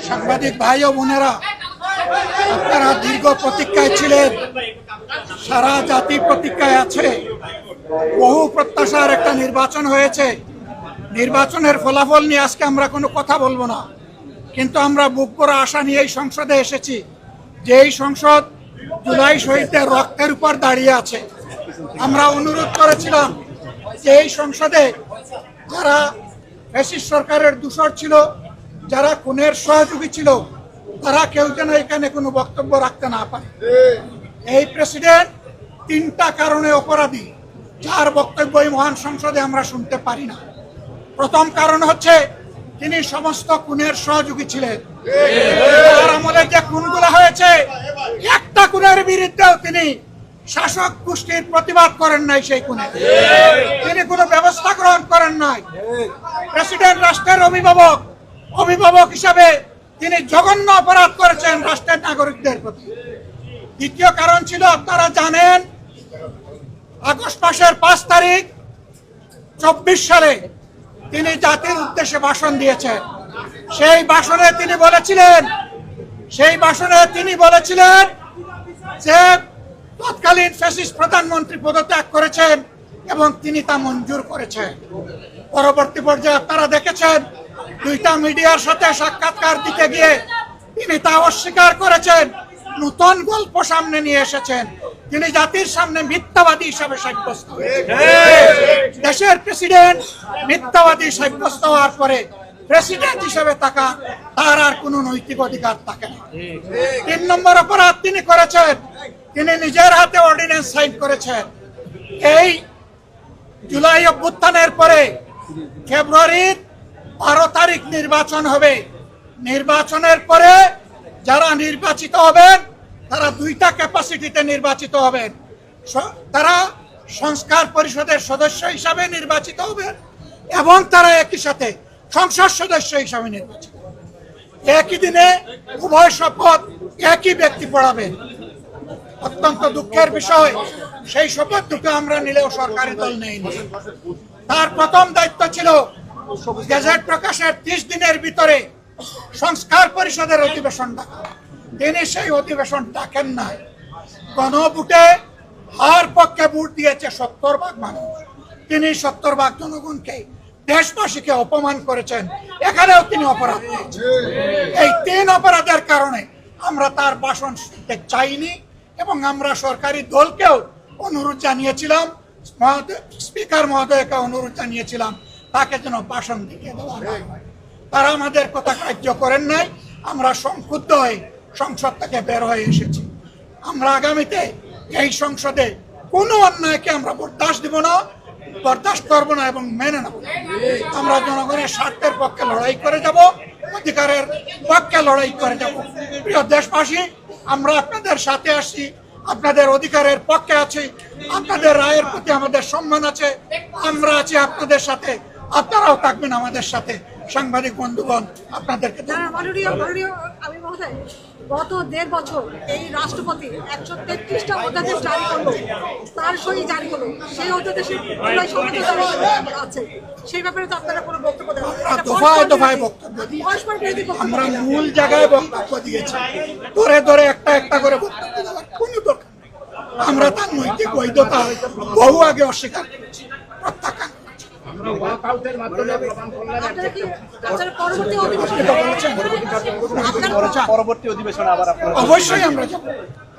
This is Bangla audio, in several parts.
সাংবাদিক ভাই ও বোনেরা, আপনারা দীর্ঘ প্রতীক্ষায় ছিলেন, সারা জাতি প্রতীক্ষায় আছে। বহু প্রত্যাশার একটা নির্বাচন হয়েছে। নির্বাচনের ফলাফল নিয়ে আজকে আমরা কোনো কথা বলবো না, কিন্তু আমরা বুক ভরা আশা নিয়ে এই সংসদে এসেছি যে এই সংসদ জুলাই শহীদদের রক্তের উপর দাঁড়িয়ে আছে। আমরা অনুরোধ করেছিলাম যে এই সংসদে যারা ফ্যাসিস্ট সরকারের দূষর ছিল, যারা খুনের সহযোগী ছিল, তারা কেউ যেন এখানে কোনো বক্তব্য রাখতে না পারে। এই প্রেসিডেন্ট তিনটা কারণে অপরাধী, যার বক্তব্য এই মহান সংসদে আমরা শুনতে পারি না। প্রথম কারণ হচ্ছে তিনি সমস্ত খুনের সহযোগী ছিলেন। তার আমলে যে খুনগুলো হয়েছে, একটা খুনের বিরুদ্ধেও তিনি শাসক গোষ্ঠীর প্রতিবাদ করেন নাই। সেই খুনে তিনি কোনো ব্যবস্থা গ্রহণ করেন নাই। প্রেসিডেন্ট রাষ্ট্রের অভিভাবক হিসাবে তিনি জঘন্য অপরাধ করেছেন রাষ্ট্রের নাগরিকদের প্রতি। দ্বিতীয় কারণ ছিল, আপনারা জানেন, আগস্ট মাসের 5 তারিখ 24 সালে তিনি জাতির উদ্দেশ্যে ভাষণ দিয়েছেন। সেই ভাষণে তিনি বলেছিলেন যে তৎকালীন ফ্যাসিস্ট প্রধানমন্ত্রী পদত্যাগ করেছেন এবং তিনি তা মঞ্জুর করেছেন। পরবর্তী পর্যায়ে আপনারা দেখেছেন, দুইটা মিডিয়ার সাথে সাক্ষাৎকার দিতে গিয়ে তিনি তা অস্বীকার করেছেন। নতুন গল্প সামনে নিয়ে এসেছেন। তিনি জাতির সামনে মিথ্যাবাদী হিসাবে সাব্যস্ত দেশের প্রেসিডেন্ট মিথ্যাবাদী সাব্যস্ত হওয়ার পরে প্রেসিডেন্ট হিসাবে তার আর কোনো নৈতিক অধিকার থাকে না। 3 নম্বর অপরাধ তিনি করেছেন, তিনি নিজের হাতে অর্ডিন্যান্স সাইন করেছেন। এই জুলাই অভ্যুত্থানের পরে ফেব্রুয়ারির 12 তারিখ নির্বাচন হবে। নির্বাচনের পরে যারা নির্বাচিত হবেন তারা 2টা ক্যাপাসিটিতে নির্বাচিত হবেন। তারা সংস্কার পরিষদের সদস্য হিসাবে নির্বাচিত হবেন এবং তারা একই সাথে সংসদ সদস্য হিসাবে নির্বাচিত হবেন। একই দিনে উভয় শপথ একই ব্যক্তি পড়াবেন। অত্যন্ত দুঃখের বিষয়, সেই শপথ দুটো আমরা নিলেও সরকারি দল নেয়নি। তার প্রথম দায়িত্ব ছিল গেজেট প্রকাশের 30 দিনের ভিতরে সংস্কার পরিষদের অধিবেশন ডাকা। তিনি সেই অধিবেশন ডাকেন নাই। গণভোটে হার পক্ষে ভোট দিয়েছে 70% মানুষ। তিনি 70% জনগণকে, দেশবাসীকে অপমান করেছেন। এখানেও তিনি অপরাধ করেছেন। এই 3 অপরাধের কারণে আমরা তার ভাষণ শুনতে চাইনি এবং আমরা সরকারি দলকেও অনুরোধ জানিয়েছিলাম, স্পিকার মহোদয়কে অনুরোধ জানিয়েছিলাম তাকে যেন ভাষণ দিতে দেওয়া হয়। তারা আমাদের কথা কার্য করেন নাই। আমরা সংক্ষুব্ধ হয়ে সংসদ থেকে বের হয়ে এসেছি। আমরা আগামীতে এই সংসদে কোনো অন্যায়কে আমরা বরদাস্ত করব না এবং মেনে নেব। আমরা জনগণের স্বার্থের পক্ষে লড়াই করে যাব, অধিকারের পক্ষে লড়াই করে যাব। প্রিয় দেশবাসী, আমরা আপনাদের সাথে আসছি, আপনাদের অধিকারের পক্ষে আছি, আপনাদের রায়ের প্রতি আমাদের সম্মান আছে। আমরা আছি আপনাদের সাথে, আপনারাও থাকবেন আমাদের সাথে। সাংবাদিক বন্ধুগণ, আপনাদেরকে গত 1.5 বছর এই রাষ্ট্রপতি 133টা অধ্যাদেশ জারি করলো, তার সই জারি করলো। সেই অধ্যাদেশে আছে, সেই ব্যাপারে তো আপনারা কোনো বক্তব্য দেন? দফায় বক্তব্য আমরা মূল জায়গায় বক্তব্য দিয়েছি। ধরে একটা করে বক্তব্য দেওয়ার কোনো দরকার নেই। আমরা তার নৈতিক বৈধতা বহু আগে অস্বীকার করেছি, প্রত্যাখ্যান। অবশ্যই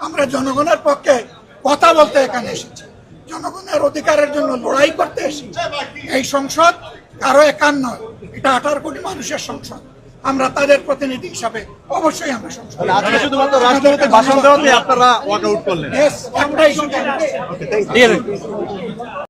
আমরা জনগণের পক্ষে কথা বলতে এখানে এসেছি, জনগণের অধিকারের জন্য লড়াই করতে এসেছি। এই সংসদ কারো একার নয়, এটা 18 কোটি মানুষের সংসদ। আমরা তাদের প্রতিনিধি হিসাবে অবশ্যই আমরা সংসদ আপনারা ওয়াক আউট করলেন।